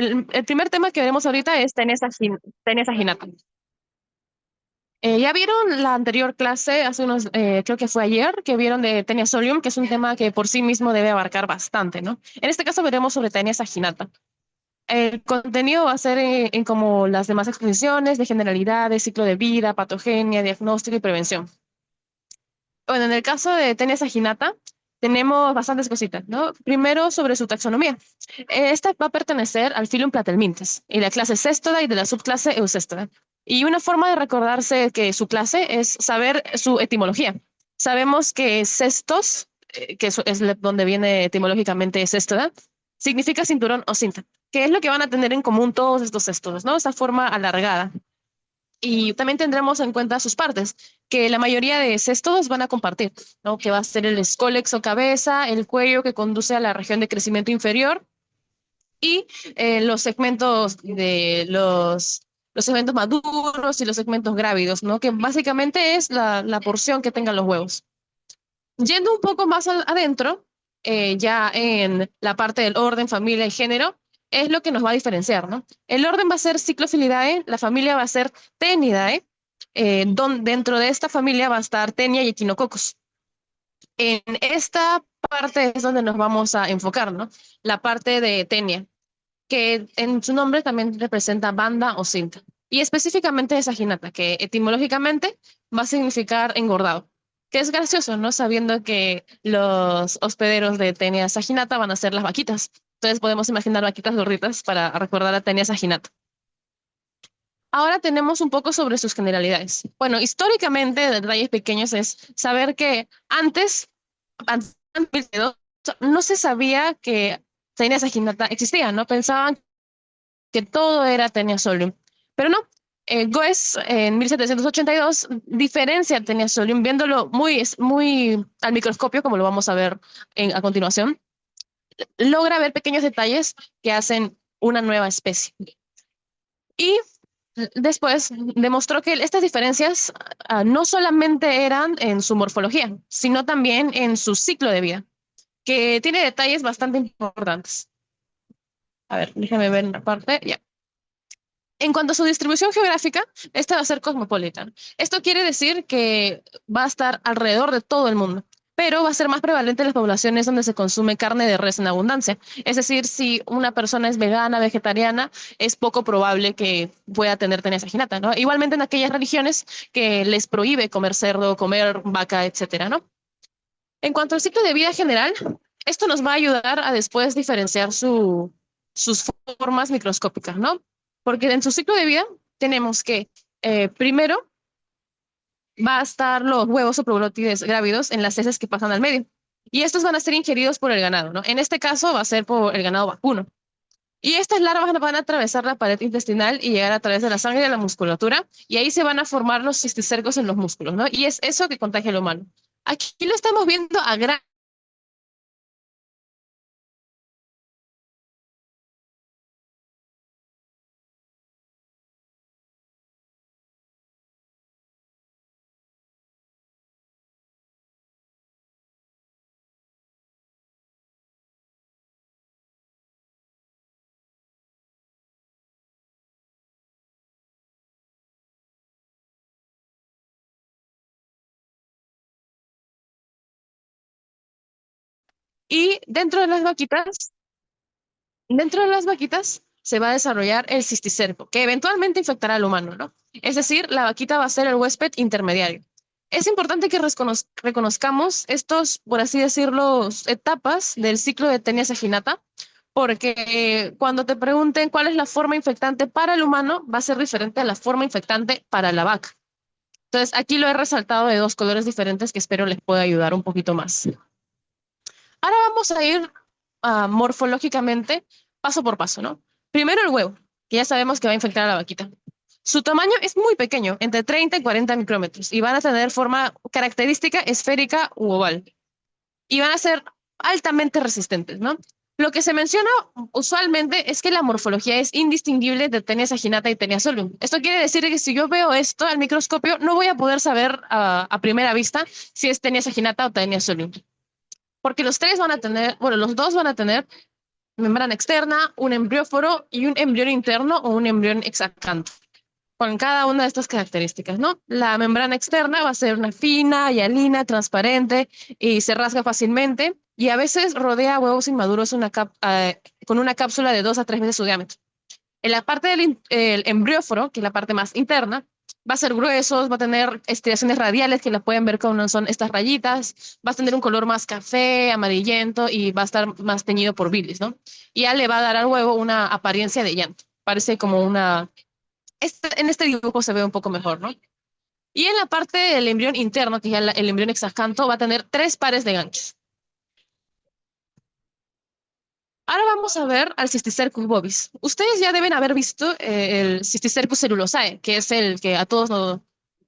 El primer tema que veremos ahorita es Taenia saginata. Ya vieron la anterior clase, hace unos, creo que fue ayer, que vieron de Taenia solium, que es un tema que por sí mismo debe abarcar bastante, ¿no? En este caso veremos sobre Taenia saginata. El contenido va a ser en como las demás exposiciones de generalidades, ciclo de vida, patogenia, diagnóstico y prevención. Bueno, en el caso de Taenia saginata, tenemos bastantes cositas, ¿no? Primero, sobre su taxonomía. Esta va a pertenecer al filum Platelmintes y la clase Cestoda y de la subclase Eucestoda. Y una forma de recordarse que su clase es saber su etimología. Sabemos que cestos, donde viene etimológicamente Cestoda, significa cinturón o cinta, que es lo que van a tener en común todos estos cestos, ¿no? Esa forma alargada. Y también tendremos en cuenta sus partes, que la mayoría de cestos van a compartir, ¿no? Que va a ser el escólex o cabeza, el cuello que conduce a la región de crecimiento inferior y los segmentos los segmentos maduros y los segmentos grávidos, ¿no? Que básicamente es la porción que tengan los huevos. Yendo un poco más adentro, ya en la parte del orden, familia y género, es lo que nos va a diferenciar, ¿no? El orden va a ser Cyclophilidae, la familia va a ser Tenidae, dentro de esta familia va a estar Tenia y Echinococos. En esta parte es donde nos vamos a enfocar, ¿no? La parte de Tenia, que en su nombre también representa banda o cinta. Y específicamente esa ginata, que etimológicamente va a significar engordado. Que es gracioso, ¿no? Sabiendo que los hospederos de Tenia Saginata van a ser las vaquitas. Entonces podemos imaginar vaquitas gorditas para recordar a Tenia Saginata. Ahora tenemos un poco sobre sus generalidades. Bueno, históricamente, de detalles pequeños, es saber que antes de 2022, no se sabía que Tenia Saginata existía, ¿no? Pensaban que todo era Tenia Solium. Pero no, Goes en 1782 diferencia Tenia Solium, viéndolo muy al microscopio, como lo vamos a ver a continuación, logra ver pequeños detalles que hacen una nueva especie. Y después demostró que estas diferencias no solamente eran en su morfología, sino también en su ciclo de vida, que tiene detalles bastante importantes. A ver, déjame ver una parte. Ya. En cuanto a su distribución geográfica, esta va a ser cosmopolita. Esto quiere decir que va a estar alrededor de todo el mundo, pero va a ser más prevalente en las poblaciones donde se consume carne de res en abundancia. Es decir, si una persona es vegana, vegetariana, es poco probable que pueda tener tenesa ginata, ¿no? Igualmente en aquellas religiones que les prohíbe comer cerdo, comer vaca, etcétera, ¿no? En cuanto al ciclo de vida general, esto nos va a ayudar a después diferenciar sus formas microscópicas, ¿no? Porque en su ciclo de vida tenemos que primero va a estar los huevos o probótides grávidos en las heces que pasan al medio. Y estos van a ser ingeridos por el ganado, ¿no? En este caso va a ser por el ganado vacuno. Y estas larvas van a atravesar la pared intestinal y llegar a través de la sangre y de la musculatura, y ahí se van a formar los cisticercos en los músculos, ¿no? Y es eso que contagia al humano. Aquí lo estamos viendo a gran y dentro de las vaquitas se va a desarrollar el cisticerco, que eventualmente infectará al humano, ¿no? Es decir, la vaquita va a ser el huésped intermediario. Es importante que reconozcamos estos, por así decirlo, etapas del ciclo de Taenia saginata, porque cuando te pregunten cuál es la forma infectante para el humano, va a ser diferente a la forma infectante para la vaca. Entonces, aquí lo he resaltado de dos colores diferentes que espero les pueda ayudar un poquito más. Ahora vamos a ir morfológicamente paso por paso, ¿no? Primero el huevo, que ya sabemos que va a infectar a la vaquita. Su tamaño es muy pequeño, entre 30 y 40 micrómetros, y van a tener forma característica esférica u oval. Y van a ser altamente resistentes, ¿no? Lo que se menciona usualmente es que la morfología es indistinguible de Taenia saginata y Taenia solium. Esto quiere decir que si yo veo esto al microscopio, no voy a poder saber a primera vista si es Taenia saginata o Taenia solium, porque los tres van a tener, bueno, los dos van a tener membrana externa, un embrióforo y un embrión interno o un embrión exacanto, con cada una de estas características, ¿no? La membrana externa va a ser una fina, hialina, transparente y se rasga fácilmente y a veces rodea huevos inmaduros con una cápsula de 2 a 3 veces su diámetro. En la parte el embrióforo, que es la parte más interna, va a ser gruesos, va a tener estriaciones radiales que la pueden ver como son estas rayitas, va a tener un color más café, amarillento y va a estar más teñido por bilis, ¿no? Y ya le va a dar al huevo una apariencia de llanto. Parece como una... en este dibujo se ve un poco mejor, ¿no? Y en la parte del embrión interno, que es el embrión exacanto, va a tener 3 pares de ganchos. Ahora vamos a ver al Cysticercus bovis. Ustedes ya deben haber visto el Cysticercus celulosae, que es el que a todos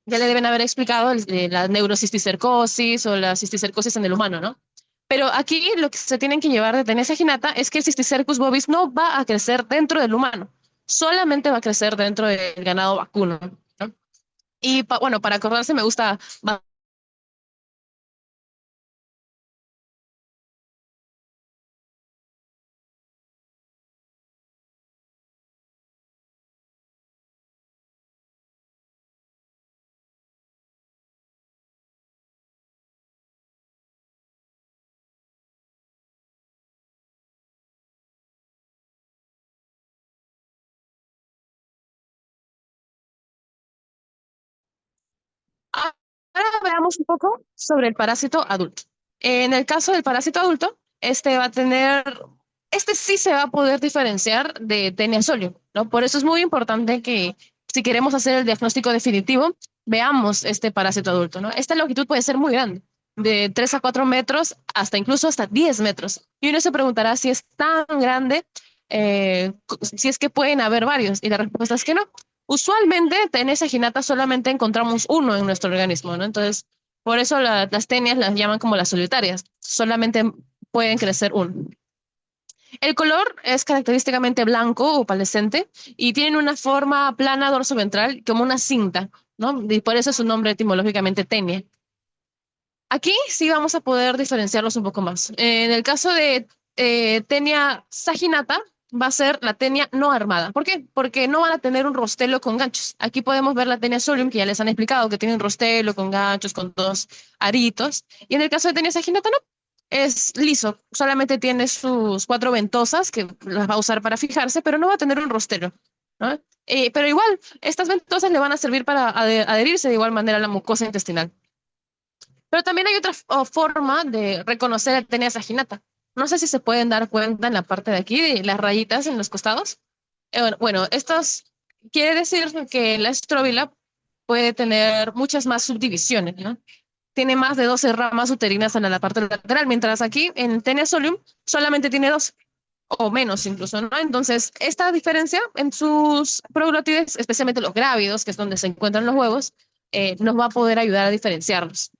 ya le deben haber explicado la neurocisticercosis o la cisticercosis en el humano, ¿no? Pero aquí lo que se tienen que llevar de Tenesa ginata es que el Cysticercus bovis no va a crecer dentro del humano, solamente va a crecer dentro del ganado vacuno, ¿no? Y bueno, para acordarse me gusta Ahora veamos un poco sobre el parásito adulto. En el caso del parásito adulto, este sí se va a poder diferenciar de Taenia solium, ¿no? Por eso es muy importante que si queremos hacer el diagnóstico definitivo, veamos este parásito adulto, ¿no? Esta longitud puede ser muy grande, de 3 a 4 metros hasta incluso hasta 10 metros. Y uno se preguntará si es tan grande, si es que pueden haber varios, y la respuesta es que no. Usualmente, tenes aginata solamente encontramos uno en nuestro organismo, ¿no? Entonces, por eso las tenias las llaman como las solitarias. Solamente pueden crecer uno. El color es característicamente blanco o opalescente y tienen una forma plana dorsoventral como una cinta, ¿no? Y por eso es su nombre etimológicamente tenia. Aquí sí vamos a poder diferenciarlos un poco más. En el caso de tenia saginata, va a ser la tenia no armada. ¿Por qué? Porque no van a tener un rostelo con ganchos. Aquí podemos ver la tenia solium, que ya les han explicado, que tiene un rostelo con ganchos, con 2 aritos. Y en el caso de tenia saginata, no. Es liso, solamente tiene sus 4 ventosas que las va a usar para fijarse, pero no va a tener un rostelo, ¿no? Pero igual, estas ventosas le van a servir para adherirse de igual manera a la mucosa intestinal. Pero también hay otra forma de reconocer el Taenia saginata. No sé si se pueden dar cuenta en la parte de aquí, de las rayitas en los costados. Bueno, estas quiere decir que la estróbila puede tener muchas más subdivisiones, ¿no? Tiene más de 12 ramas uterinas en la parte lateral, mientras aquí en Taenia solium solamente tiene 2 o menos incluso, ¿no? Entonces, esta diferencia en sus proglotides, especialmente los grávidos, que es donde se encuentran los huevos, nos va a poder ayudar a diferenciarlos.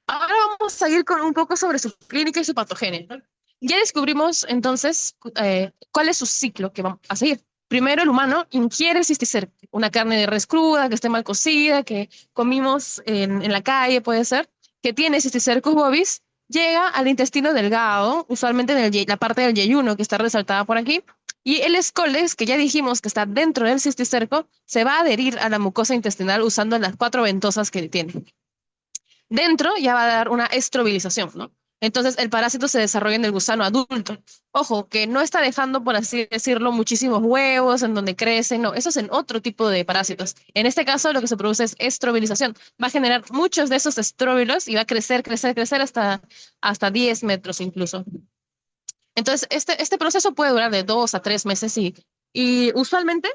Ahora vamos a ir con un poco sobre su clínica y su patogenia, ¿no? Ya descubrimos entonces cuál es su ciclo que vamos a seguir. Primero, el humano ingiere cisticerca, una carne de res cruda que esté mal cocida, que comimos en la calle, puede ser, que tiene Cysticercus bovis, llega al intestino delgado, usualmente en la parte del yeyuno que está resaltada por aquí, y el escoles, que ya dijimos que está dentro del cisticerco, se va a adherir a la mucosa intestinal usando las 4 ventosas que tiene. Dentro ya va a dar una estrovilización, ¿no? Entonces el parásito se desarrolla en el gusano adulto. Ojo, que no está dejando, por así decirlo, muchísimos huevos en donde crecen, no, eso es en otro tipo de parásitos. En este caso lo que se produce es estrovilización. Va a generar muchos de esos estróbilos y va a crecer, crecer, crecer hasta 10 metros incluso. Entonces este proceso puede durar de 2 a 3 meses y usualmente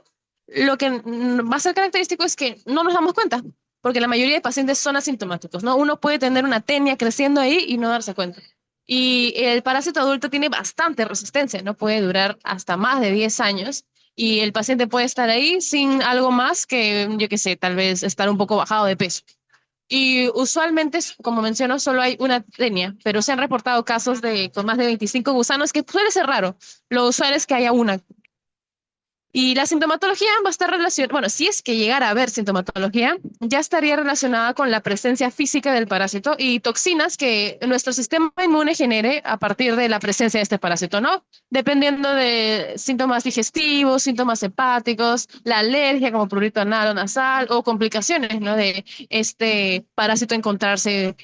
lo que va a ser característico es que no nos damos cuenta, porque la mayoría de pacientes son asintomáticos, ¿no? Uno puede tener una tenia creciendo ahí y no darse cuenta. Y el parásito adulto tiene bastante resistencia, ¿no? Puede durar hasta más de 10 años y el paciente puede estar ahí sin algo más que, yo qué sé, tal vez estar un poco bajado de peso. Y usualmente, como menciono, solo hay una tenia, pero se han reportado casos con más de 25 gusanos, que suele ser raro. Lo usual es que haya una. Y la sintomatología va a estar relacionada, bueno, si es que llegara a haber sintomatología, ya estaría relacionada con la presencia física del parásito y toxinas que nuestro sistema inmune genere a partir de la presencia de este parásito, ¿no? Dependiendo de síntomas digestivos, síntomas hepáticos, la alergia como prurito anal o nasal o complicaciones, ¿no? De este parásito encontrarse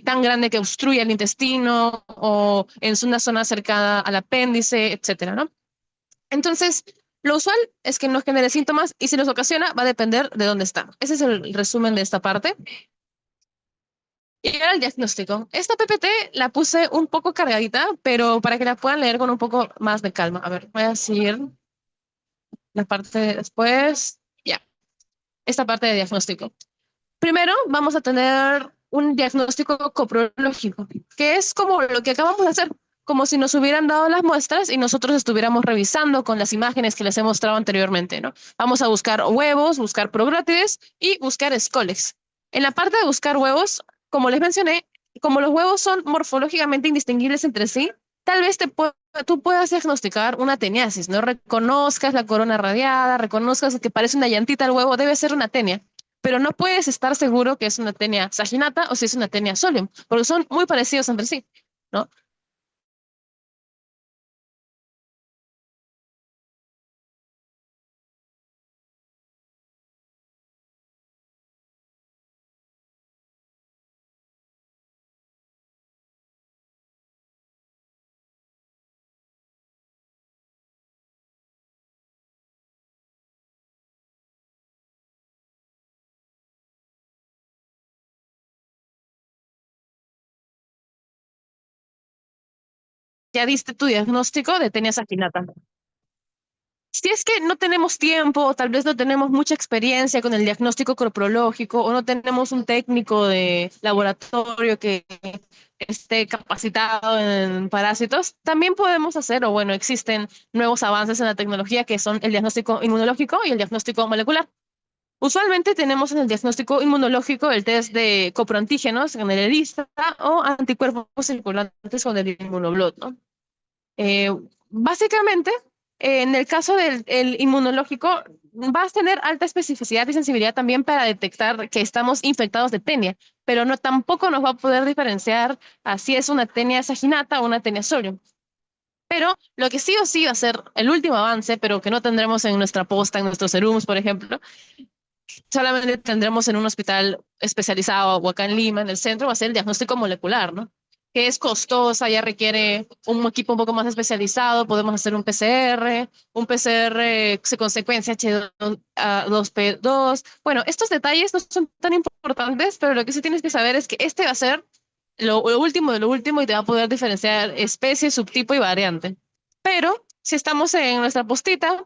tan grande que obstruye el intestino o en una zona cercana al apéndice, etcétera, ¿no? Entonces, lo usual es que no genere síntomas y si los ocasiona va a depender de dónde está. Ese es el resumen de esta parte. Y ahora el diagnóstico. Esta PPT la puse un poco cargadita, pero para que la puedan leer con un poco más de calma. A ver, voy a seguir la parte de después. Ya, esta parte de diagnóstico. Primero vamos a tener un diagnóstico coprológico, que es como lo que acabamos de hacer, como si nos hubieran dado las muestras y nosotros estuviéramos revisando con las imágenes que les he mostrado anteriormente, ¿no? Vamos a buscar huevos, buscar prográtides y buscar escoles. En la parte de buscar huevos, como les mencioné, como los huevos son morfológicamente indistinguibles entre sí, tal vez tú puedas diagnosticar una teniasis, ¿no? Reconozcas la corona radiada, reconozcas que parece una llantita al huevo, debe ser una tenia, pero no puedes estar seguro que es una tenia saginata o si es una tenia solium, porque son muy parecidos entre sí, ¿no? Ya diste tu diagnóstico de tenia saginata. Si es que no tenemos tiempo, o tal vez no tenemos mucha experiencia con el diagnóstico corporológico, o no tenemos un técnico de laboratorio que esté capacitado en parásitos, también podemos hacer, o bueno, existen nuevos avances en la tecnología que son el diagnóstico inmunológico y el diagnóstico molecular. Usualmente tenemos en el diagnóstico inmunológico el test de coproantígenos en el ELISA o anticuerpos circulantes con el inmunoblot, ¿no? Eh, Básicamente, en el caso del el inmunológico, vas a tener alta especificidad y sensibilidad también para detectar que estamos infectados de tenia, pero no tampoco nos va a poder diferenciar a si es una tenia saginata o una tenia solium. Pero lo que sí o sí va a ser el último avance, pero que no tendremos en nuestra posta, en nuestros serums, por ejemplo, solamente tendremos en un hospital especializado o acá en Lima, en el centro, va a ser el diagnóstico molecular, ¿no? Que es costosa, ya requiere un equipo un poco más especializado, podemos hacer un PCR con secuencia H2P2. Bueno, estos detalles no son tan importantes, pero lo que sí tienes que saber es que este va a ser lo último de lo último y te va a poder diferenciar especie, subtipo y variante. Pero si estamos en nuestra postita,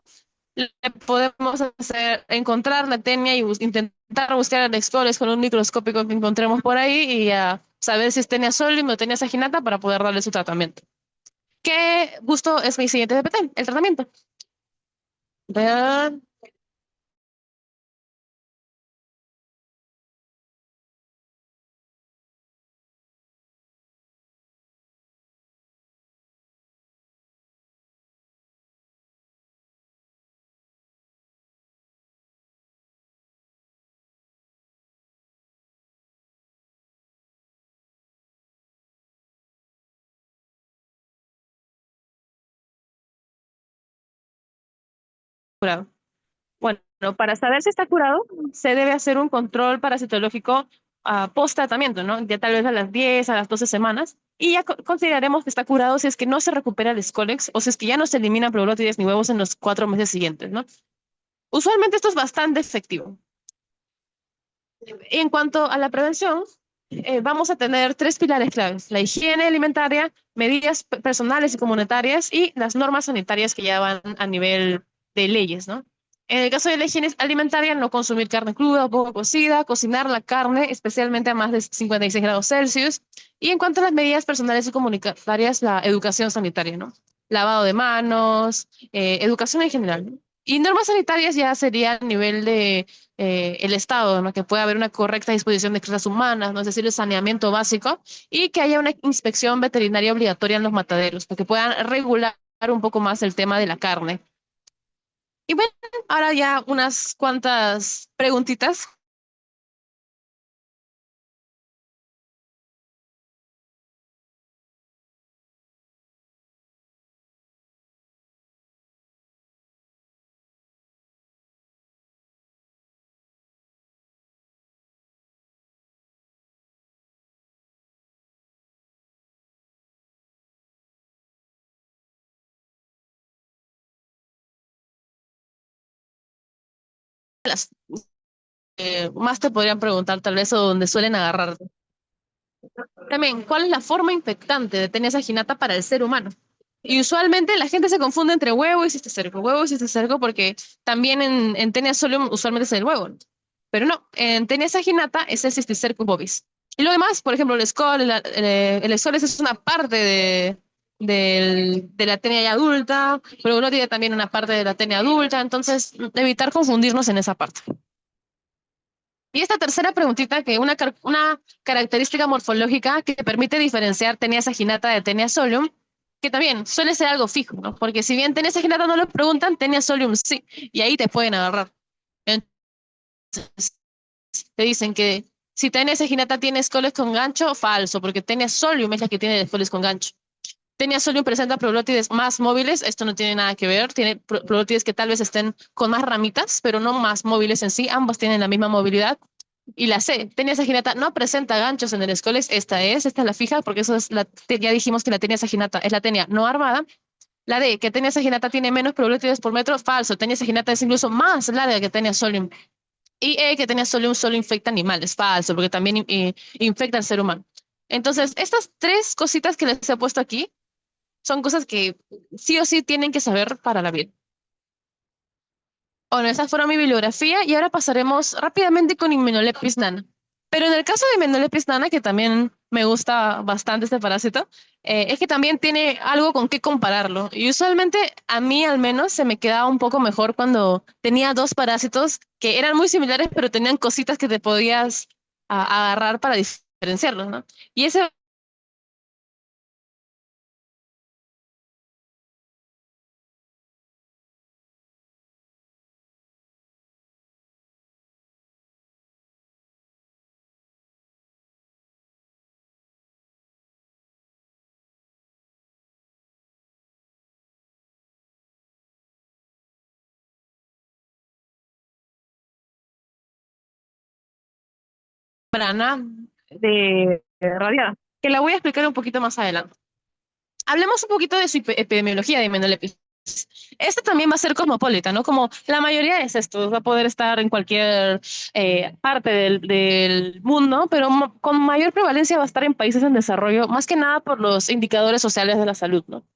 le podemos hacer, encontrar la tenia y intentar buscar anexcores con un microscópico que encontremos por ahí y saber si es tenia solium o tenia saginata para poder darle su tratamiento. ¿Qué gusto es mi siguiente DPT? El tratamiento. Vean, curado. Bueno, para saber si está curado, se debe hacer un control parasitológico post tratamiento, ¿no? Ya tal vez a las 10, a las 12 semanas. Y ya consideraremos que está curado si es que no se recupera el Scolex o si es que ya no se eliminan pleurótides ni huevos en los 4 meses siguientes, ¿no? Usualmente esto es bastante efectivo. En cuanto a la prevención, vamos a tener tres pilares claves: la higiene alimentaria, medidas personales y comunitarias y las normas sanitarias que ya van a nivel de leyes, ¿no? En el caso de la higiene alimentaria, no consumir carne cruda o poco cocida, cocinar la carne, especialmente a más de 56 grados Celsius. Y en cuanto a las medidas personales y comunitarias, la educación sanitaria, ¿no? Lavado de manos, educación en general, ¿no? Y normas sanitarias ya sería a nivel de el Estado, ¿no? Que pueda haber una correcta disposición de cosas humanas, ¿no? Es decir, el saneamiento básico y que haya una inspección veterinaria obligatoria en los mataderos, para que puedan regular un poco más el tema de la carne. Y bueno, ahora ya unas cuantas preguntitas. Las más te podrían preguntar tal vez o donde suelen agarrarte. También, ¿cuál es la forma infectante de Tenias aginata para el ser humano? Y usualmente la gente se confunde entre huevo y cisticerco porque también en Tenia solium usualmente es el huevo, ¿no? Pero no, en Tenia saginata es el cisticercus bovis. Y lo demás, por ejemplo, el escol, el escol es una parte de la tenia ya adulta, pero uno tiene también una parte de la tenia adulta, entonces evitar confundirnos en esa parte. Y esta tercera preguntita, que una característica morfológica que permite diferenciar Tenia saginata de Tenia solium, que también suele ser algo fijo, ¿no? Porque si bien Tenia saginata no lo preguntan, Tenia solium sí, y ahí te pueden agarrar. Entonces, te dicen que si Tenia saginata tiene escoles con gancho, falso, porque Tenia solium es la que tiene escoles con gancho. Tenia solium presenta proglótides más móviles, esto no tiene nada que ver, tiene proglótides que tal vez estén con más ramitas, pero no más móviles en sí, ambos tienen la misma movilidad. Y la C, tenia saginata no presenta ganchos en el escoles, esta es la fija, porque eso es ya dijimos que la tenia saginata es la tenia no armada. La D, que tenia saginata tiene menos proglótides por metro, falso, tenia saginata es incluso más larga que tenia solium. Y E, que tenia solium solo infecta animales, falso, porque también infecta al ser humano. Entonces, estas tres cositas que les he puesto aquí son cosas que sí o sí tienen que saber para la vida. Bueno, esa fue mi bibliografía y ahora pasaremos rápidamente con Immunolepis nana. Pero en el caso de Immunolepis nana, que también me gusta bastante este parásito, es que también tiene algo con qué compararlo. Y usualmente a mí al menos se me quedaba un poco mejor cuando tenía dos parásitos que eran muy similares, pero tenían cositas que te podías agarrar para diferenciarlos, ¿no? Y ese membrana de radiada, que la voy a explicar un poquito más adelante. Hablemos un poquito de su epidemiología de Mendelévar. Este también va a ser cosmopolita, ¿no? Como la mayoría es esto, va a poder estar en cualquier parte del mundo, pero con mayor prevalencia va a estar en países en desarrollo, más que nada por los indicadores sociales de la salud, ¿no?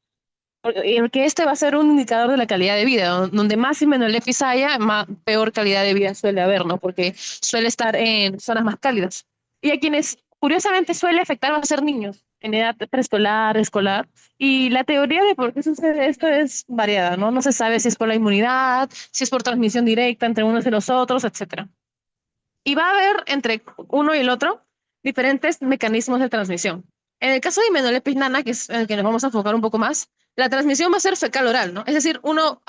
Porque este va a ser un indicador de la calidad de vida, donde más Immunolepis haya, más, peor calidad de vida suele haber, ¿no? Porque suele estar en zonas más cálidas. Y a quienes curiosamente suele afectar va a ser niños en edad preescolar, escolar. Y la teoría de por qué sucede esto es variada, ¿no? No se sabe si es por la inmunidad, si es por transmisión directa entre unos y los otros, etcétera. Y va a haber entre uno y el otro diferentes mecanismos de transmisión. En el caso de Hymenoptera nana, que es el que nos vamos a enfocar un poco más, la transmisión va a ser fecal-oral, ¿no? Es decir, uno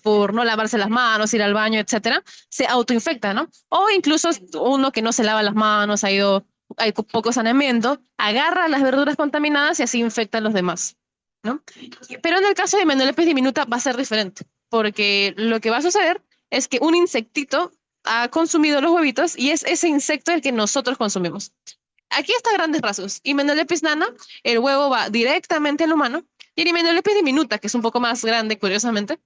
por no lavarse las manos, ir al baño, etcétera, se autoinfecta, ¿no? O incluso uno que no se lava las manos, hay poco saneamiento, agarra las verduras contaminadas y así infecta a los demás, ¿no? Pero en el caso de Hymenoptera diminuta va a ser diferente, porque lo que va a suceder es que un insectito ha consumido los huevitos y es ese insecto el que nosotros consumimos. Aquí está a grandes rasgos. Hymenoptera nana, el huevo va directamente al humano, y en Hymenoptera diminuta, que es un poco más grande, curiosamente,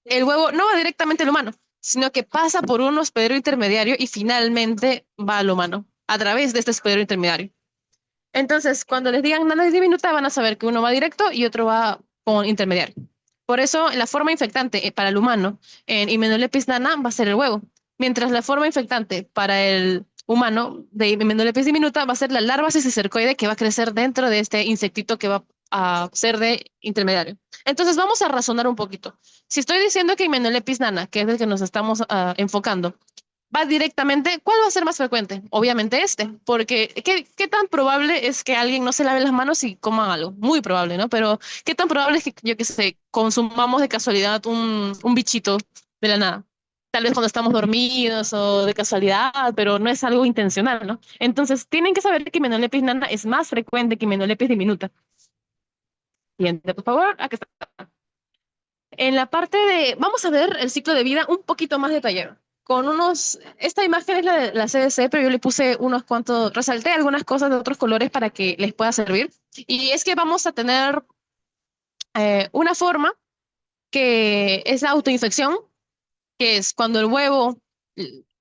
el huevo no va directamente al humano, sino que pasa por un hospedero intermediario y finalmente va al humano, a través de este hospedero intermediario. Entonces, cuando les digan nana diminuta, van a saber que uno va directo y otro va con intermediario. Por eso, la forma infectante para el humano en Hymenoptera nana va a ser el huevo, mientras la forma infectante para el humano de Hymenoptera diminuta va a ser la larva cisticercoide que va a crecer dentro de este insectito que va a ser de intermediario. Entonces, vamos a razonar un poquito. Si estoy diciendo que Hymenoptera nana, que es el que nos estamos enfocando, va directamente, ¿cuál va a ser más frecuente? Obviamente este, porque ¿qué tan probable es que alguien no se lave las manos y coma algo? Muy probable, ¿no? Pero ¿qué tan probable es que, yo qué sé, consumamos de casualidad un bichito de la nada? Tal vez cuando estamos dormidos o de casualidad, pero no es algo intencional, ¿no? Entonces, tienen que saber que Hymenolepis nana es más frecuente que Hymenolepis diminuta. Siguiente, por favor. Aquí está. En la parte de, vamos a ver el ciclo de vida un poquito más detallado. Con unos, esta imagen es la de la CDC, pero yo le puse unos cuantos, resalté algunas cosas de otros colores para que les pueda servir. Y es que vamos a tener una forma que es la autoinfección, que es cuando el huevo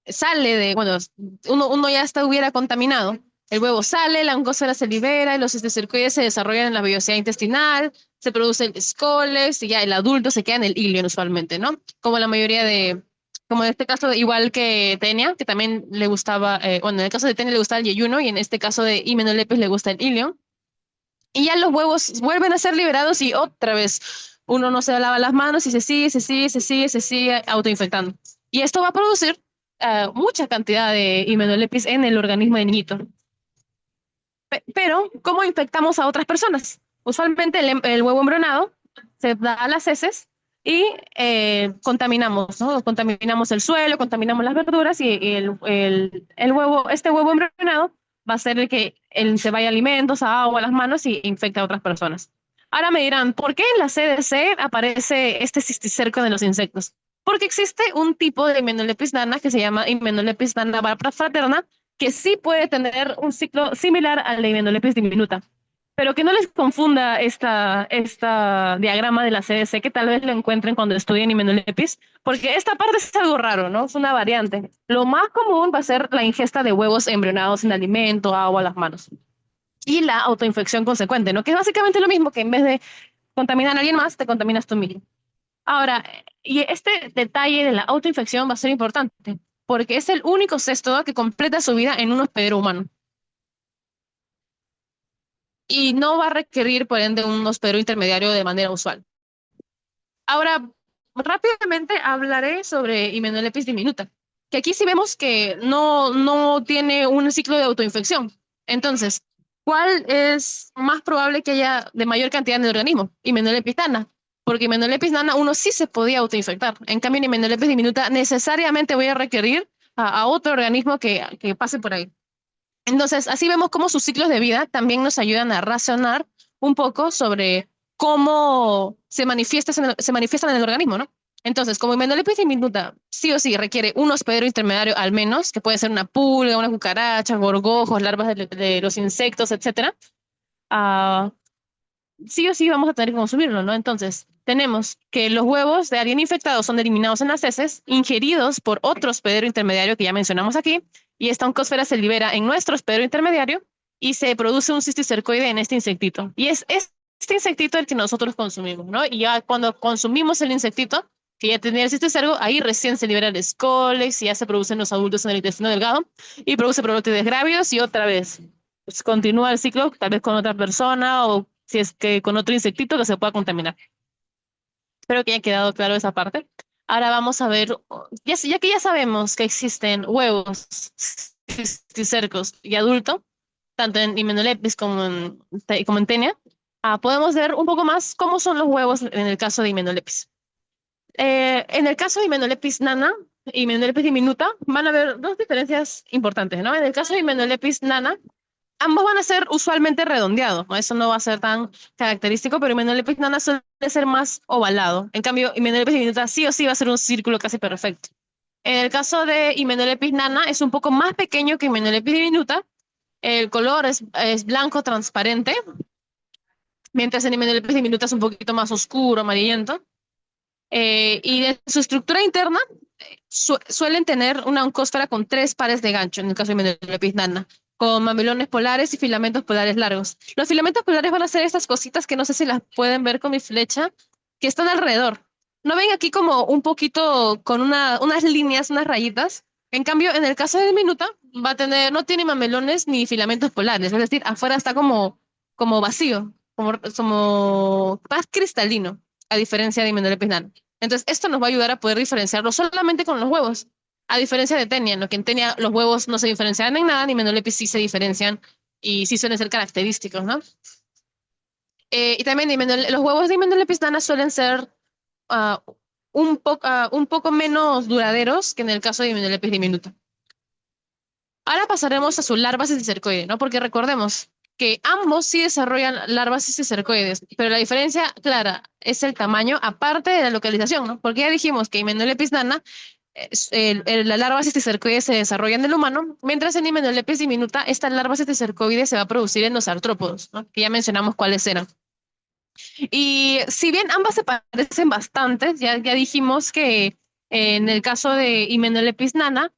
sale de, bueno, uno ya estuviera contaminado. El huevo sale, la oncósfera se libera, y los cisticercoides se desarrollan en la vellosidad intestinal, se produce el escoles y ya el adulto se queda en el ilion usualmente, ¿no? Como la mayoría de, como en este caso, igual que Tenia, que también le gustaba, bueno, en el caso de Tenia le gustaba el yeyuno y en este caso de Hymenolepis le gusta el ilion. Y ya los huevos vuelven a ser liberados y otra vez uno no se lava las manos y se sigue autoinfectando. Y esto va a producir mucha cantidad de Hymenolepis en el organismo del niñito. Pero, ¿cómo infectamos a otras personas? Usualmente el huevo embrionado se da a las heces y contaminamos, ¿no? Contaminamos el suelo, contaminamos las verduras y el huevo, este huevo embrionado va a ser el que se vaya alimentos, a agua, a las manos y infecta a otras personas. Ahora me dirán, ¿por qué en la CDC aparece este cisticerco de los insectos? Porque existe un tipo de Hymenolepis nana que se llama Hymenolepis nana fraterna, que sí puede tener un ciclo similar al de Hymenolepis diminuta. Pero que no les confunda esta diagrama de la CDC, que tal vez lo encuentren cuando estudien Hymenolepis, porque esta parte es algo raro, ¿no? Es una variante. Lo más común va a ser la ingesta de huevos embrionados sin alimento, agua, las manos. Y la autoinfección consecuente, ¿no? Que es básicamente lo mismo que en vez de contaminar a alguien más, te contaminas tú mismo. Ahora, y este detalle de la autoinfección va a ser importante, porque es el único cesto que completa su vida en un hospedero humano y no va a requerir, por ende, un hospedero intermediario de manera usual. Ahora, rápidamente hablaré sobre Hymenolepis diminuta, que aquí sí vemos que no tiene un ciclo de autoinfección. Entonces, ¿cuál es más probable que haya de mayor cantidad en el organismo? Hymenolepis nana. Porque Hymenolepis nana uno sí se podía autoinfectar. En cambio, en Hymenolepis diminuta necesariamente voy a requerir a otro organismo que pase por ahí. Entonces, así vemos cómo sus ciclos de vida también nos ayudan a razonar un poco sobre cómo se manifiestan en el organismo, ¿no? Entonces, como Hymenolepis diminuta sí o sí requiere un hospedero intermediario al menos, que puede ser una pulga, una cucaracha, gorgojos, larvas de los insectos, etcétera, ah, sí o sí vamos a tener que consumirlo, ¿no? Entonces, tenemos que los huevos de alguien infectado son eliminados en las heces, ingeridos por otro hospedero intermediario que ya mencionamos aquí, y esta oncósfera se libera en nuestro hospedero intermediario y se produce un cisticercoide en este insectito. Y es este insectito el que nosotros consumimos, ¿no? Y ya cuando consumimos el insectito, que ya tenía el cisticerco, ahí recién se libera el escolex y ya se producen los adultos en el intestino delgado y produce probóscides grávidos y otra vez pues, continúa el ciclo, tal vez con otra persona o si es que con otro insectito que se pueda contaminar. Espero que haya quedado claro esa parte. Ahora vamos a ver, ya que ya sabemos que existen huevos cisticercos y adulto, tanto en Hymenolepis como en Tenia, podemos ver un poco más cómo son los huevos en el caso de Hymenolepis. En el caso de Hymenolepis nana y Hymenolepis diminuta, van a haber dos diferencias importantes, ¿no? En el caso de Hymenolepis nana, ambos van a ser usualmente redondeados, ¿no? Eso no va a ser tan característico, pero Hymenolepis nana suele ser más ovalado. En cambio, Hymenolepis diminuta sí o sí va a ser un círculo casi perfecto. En el caso de Hymenolepis nana, es un poco más pequeño que Hymenolepis diminuta. El color es blanco transparente, mientras en Hymenolepis diminuta es un poquito más oscuro, amarillento. Y de su estructura interna suelen tener una oncósfera con tres pares de gancho, en el caso de Hymenolepis nana, con mamelones polares y filamentos polares largos. Los filamentos polares van a ser estas cositas que no sé si las pueden ver con mi flecha, que están alrededor. ¿No ven aquí como un poquito con unas líneas, unas rayitas? En cambio, en el caso de diminuta, va a tener, no tiene mamelones ni filamentos polares, es decir, afuera está como vacío, como más cristalino, a diferencia de Hymenolepis nana. Entonces, esto nos va a ayudar a poder diferenciarlo solamente con los huevos. A diferencia de tenia, ¿no? Que en tenia los huevos no se diferencian en nada, ni Mendolepis sí se diferencian y sí suelen ser característicos, ¿no? Y también los huevos de Hymenolipis nana suelen ser ah, un poco menos duraderos que en el caso de Hymenolipis diminuta. Ahora pasaremos a sus larvas cisticercoides, ¿no? Porque recordemos que ambos sí desarrollan larvas cisticercoides, pero la diferencia clara es el tamaño, aparte de la localización, ¿no? Porque ya dijimos que Hymenolipis nana, la larva cisticercoide se desarrolla en el humano, mientras en Hymenolipis diminuta, esta larva cisticercoide se va a producir en los artrópodos, ¿no? Que ya mencionamos cuáles eran. Y si bien ambas se parecen bastante, ya dijimos que en el caso de Hymenolipis nana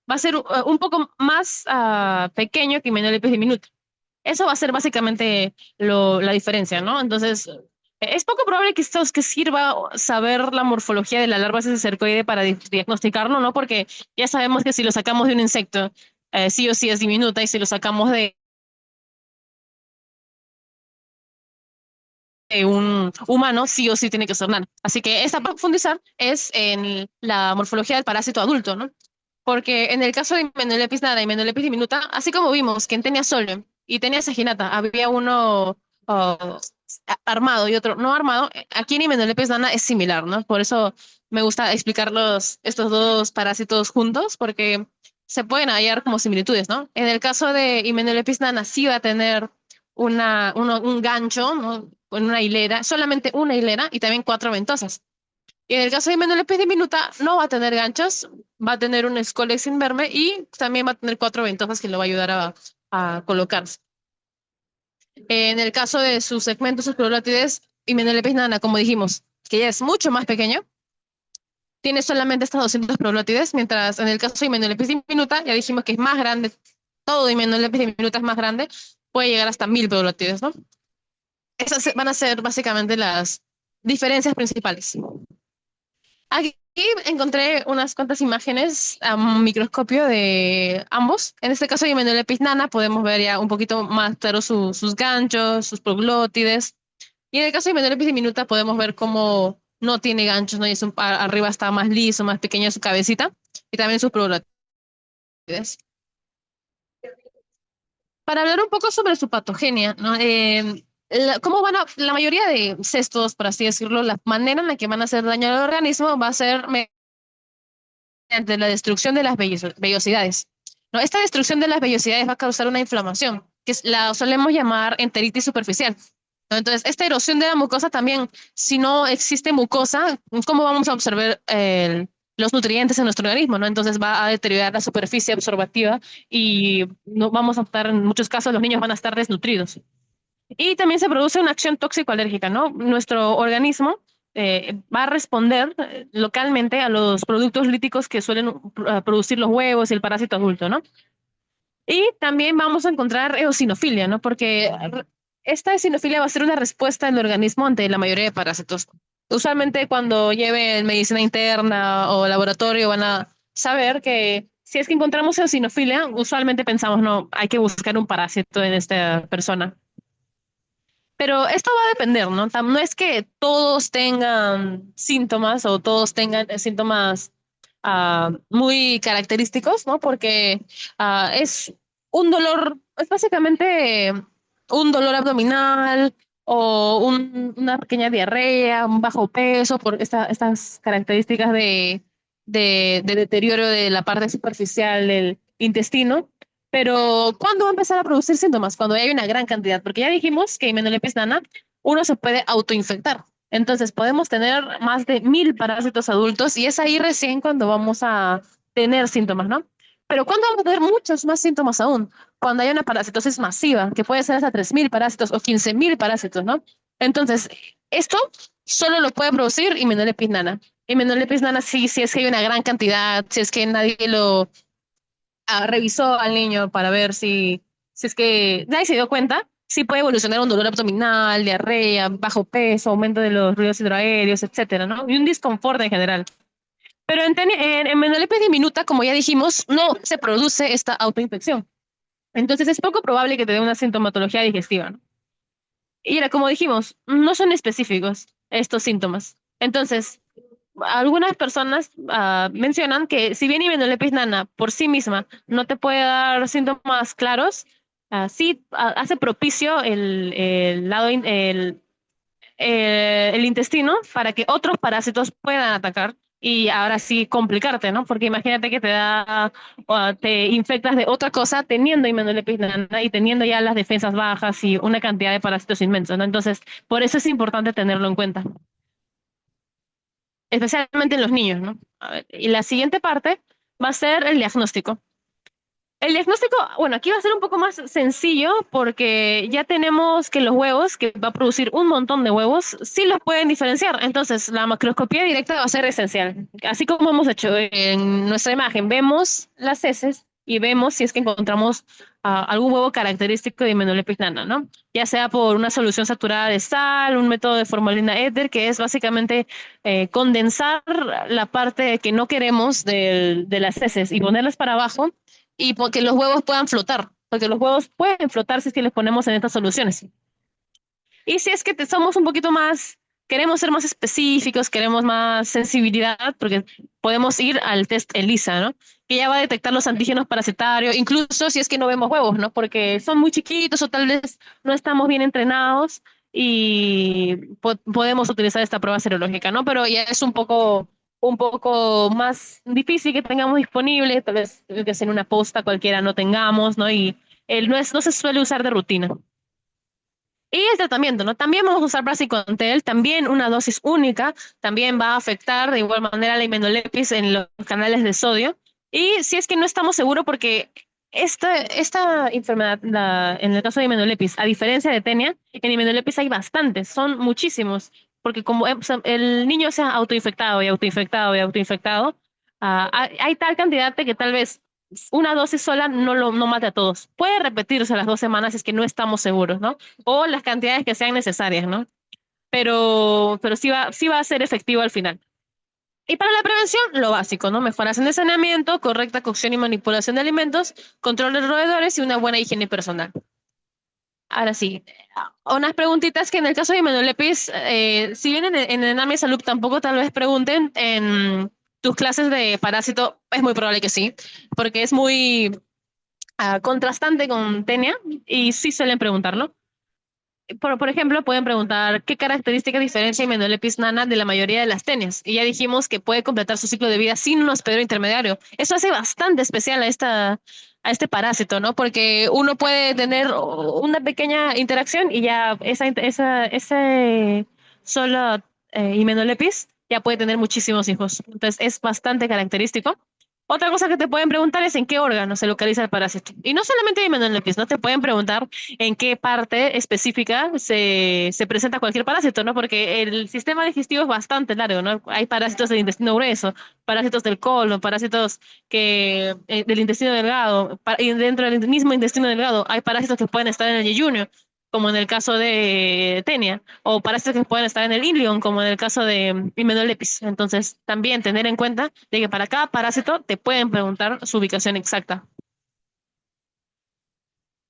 va a ser un poco más pequeño que Hymenolipis diminuto. Eso va a ser básicamente la diferencia, ¿no? Entonces, es poco probable que sirva saber la morfología de la larva cercoide para diagnosticarlo, ¿no? Porque ya sabemos que si lo sacamos de un insecto, sí o sí es diminuta, y si lo sacamos de un humano, sí o sí tiene que ser nano. Así que esta para profundizar es en la morfología del parásito adulto, ¿no? Porque en el caso de Hymenolipis nana y Hymenolipis diminuta, así como vimos que en Tenia solium y Tenia saginata había uno armado y otro no armado, aquí en Hymenolipis nana es similar, ¿no? Por eso me gusta explicar estos dos parásitos juntos, porque se pueden hallar como similitudes, ¿no? En el caso de Hymenolipis nana sí va a tener un gancho, ¿no? Con una hilera, solamente una hilera y también cuatro ventosas. Y en el caso de Hymenolipis diminuta no va a tener ganchos, va a tener un escolex sin verme y también va a tener cuatro ventosas que lo va a ayudar a colocarse. En el caso de sus segmentos esclerótides, Hymenolipis nana, como dijimos, que ya es mucho más pequeño, tiene solamente estas 200 proglótides, mientras en el caso de Hymenolipis diminuta, ya dijimos que es más grande, todo Hymenolipis diminuta es más grande, puede llegar hasta 1000 proglótides, ¿no? Esas van a ser básicamente las diferencias principales. Aquí encontré unas cuantas imágenes a un microscopio de ambos. En este caso, de Hymenolipis nana, podemos ver ya un poquito más claro sus ganchos, sus proglótides. Y en el caso de Hymenolipis diminuta, podemos ver cómo no tiene ganchos, ¿no? Y arriba está más liso, más pequeña su cabecita y también sus proglótides. Para hablar un poco sobre su patogenia, ¿no? ¿Cómo la mayoría de cestos, por así decirlo, la manera en la que van a hacer daño al organismo va a ser mediante la destrucción de las vellosidades. ¿No? Esta destrucción de las vellosidades va a causar una inflamación, la solemos llamar enteritis superficial. ¿No? Entonces, esta erosión de la mucosa también, si no existe mucosa, ¿cómo vamos a observar los nutrientes en nuestro organismo? ¿No? Entonces va a deteriorar la superficie absorbativa y no vamos a estar, en muchos casos, los niños van a estar desnutridos. Y también se produce una acción tóxico-alérgica, ¿no? Nuestro organismo va a responder localmente a los productos líticos que suelen producir los huevos y el parásito adulto, ¿no? Y también vamos a encontrar eosinofilia, ¿no? Porque esta eosinofilia va a ser una respuesta del organismo ante la mayoría de parásitos. Usualmente cuando lleven medicina interna o laboratorio van a saber que si es que encontramos eosinofilia, usualmente pensamos, no, hay que buscar un parásito en esta persona. Pero esto va a depender, ¿no? No es que todos tengan síntomas o todos tengan síntomas muy característicos, ¿no? Porque es un dolor, es básicamente un dolor abdominal o una pequeña diarrea, un bajo peso por estas características de deterioro de la parte superficial del intestino. Pero ¿cuándo va a empezar a producir síntomas? Cuando hay una gran cantidad, porque ya dijimos que Hymenolipis nana, uno se puede autoinfectar. Entonces podemos tener más de 1000 parásitos adultos y es ahí recién cuando vamos a tener síntomas, ¿no? Pero ¿cuándo vamos a tener muchos más síntomas aún? Cuando hay una parasitosis masiva, que puede ser hasta 3000 parásitos o 15000 parásitos, ¿no? Entonces, esto solo lo puede producir Hymenolipis nana. Hymenolipis nana sí, si es que hay una gran cantidad, si es que nadie lo revisó al niño para ver si es que nadie se dio cuenta, sí puede evolucionar un dolor abdominal, diarrea, bajo peso, aumento de los ruidos hidroaéreos, etcétera, ¿no? Y un disconfort en general. Pero en Menolipis diminuta, como ya dijimos, no se produce esta autoinfección. Entonces es poco probable que te dé una sintomatología digestiva, ¿no? Y era como dijimos, no son específicos estos síntomas. Entonces, algunas personas mencionan que si bien Imenolepis nana por sí misma no te puede dar síntomas claros, sí hace propicio el intestino para que otros parásitos puedan atacar y ahora sí complicarte, ¿no? Porque imagínate que te da, o te infectas de otra cosa teniendo Imenolepis nana y teniendo ya las defensas bajas y una cantidad de parásitos inmensos, ¿no? Entonces, por eso es importante tenerlo en cuenta, especialmente en los niños, ¿no? A ver, y la siguiente parte va a ser el diagnóstico. El diagnóstico, bueno, aquí va a ser un poco más sencillo porque ya tenemos que los huevos, que va a producir un montón de huevos, sí los pueden diferenciar. Entonces, la macroscopía directa va a ser esencial. Así como hemos hecho en nuestra imagen, vemos las heces y vemos si es que encontramos algún huevo característico de Hymenolipis nana, ¿no? Ya sea por una solución saturada de sal, un método de formalina éter, que es básicamente condensar la parte que no queremos de las heces y ponerlas para abajo y porque los huevos puedan flotar, porque los huevos pueden flotar si es que les ponemos en estas soluciones. Y si es que somos un poquito más, queremos ser más específicos, queremos más sensibilidad, porque podemos ir al test ELISA, ¿no? Que ya va a detectar los antígenos parasitarios, incluso si es que no vemos huevos, ¿no? Porque son muy chiquitos o tal vez no estamos bien entrenados y podemos utilizar esta prueba serológica, ¿no? Pero ya es un poco más difícil que tengamos disponible, tal vez que sea en una posta cualquiera no tengamos, ¿no? Y no se suele usar de rutina. Y el tratamiento, ¿no? También vamos a usar Praziquantel, también una dosis única, también va a afectar de igual manera la imenolepis en los canales de sodio. Y si es que no estamos seguros, porque esta enfermedad, en el caso de imenolepis, a diferencia de tenia, en imenolepis hay bastantes, son muchísimos, porque como el niño se ha autoinfectado y autoinfectado y autoinfectado, hay tal cantidad de que tal vez una dosis sola no mate a todos. Puede repetirse a las 2 semanas si es que no estamos seguros, ¿no? O las cantidades que sean necesarias, ¿no? Pero sí va a ser efectivo al final. Y para la prevención, lo básico, ¿no? Mejoras de saneamiento, correcta cocción y manipulación de alimentos, control de roedores y una buena higiene personal. Ahora sí, unas preguntitas que en el caso de Immunolepis, si bien en Ename Salud tampoco tal vez pregunten en tus clases de parásito, es muy probable que sí, porque es muy contrastante con tenia y sí suelen preguntarlo. Por ejemplo, pueden preguntar qué característica diferencia Hymenolipis nana de la mayoría de las tenias. Y ya dijimos que puede completar su ciclo de vida sin un hospedero intermediario. Eso hace bastante especial a este parásito, ¿no? Porque uno puede tener una pequeña interacción y ya ese solo Hymenolipis ya puede tener muchísimos hijos. Entonces es bastante característico. Otra cosa que te pueden preguntar es en qué órgano se localiza el parásito. Y no solamente Hymenolipis, ¿no? Te pueden preguntar en qué parte específica se presenta cualquier parásito, ¿no? Porque el sistema digestivo es bastante largo, ¿no? Hay parásitos del intestino grueso, parásitos del colon, parásitos del intestino delgado, y dentro del mismo intestino delgado hay parásitos que pueden estar en el yeyunio, como en el caso de tenia, o parásitos que pueden estar en el ilion, como en el caso de Hymenolipis. Entonces, también tener en cuenta de que para cada parásito te pueden preguntar su ubicación exacta.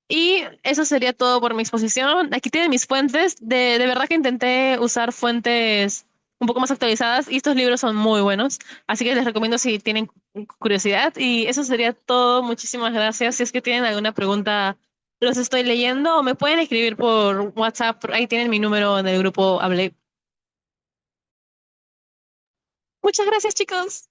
Y eso sería todo por mi exposición. Aquí tienen mis fuentes. De verdad que intenté usar fuentes un poco más actualizadas y estos libros son muy buenos. Así que les recomiendo si tienen curiosidad. Y eso sería todo. Muchísimas gracias. Si es que tienen alguna pregunta, los estoy leyendo o me pueden escribir por WhatsApp. Ahí tienen mi número en el grupo Hablé. Muchas gracias, chicos.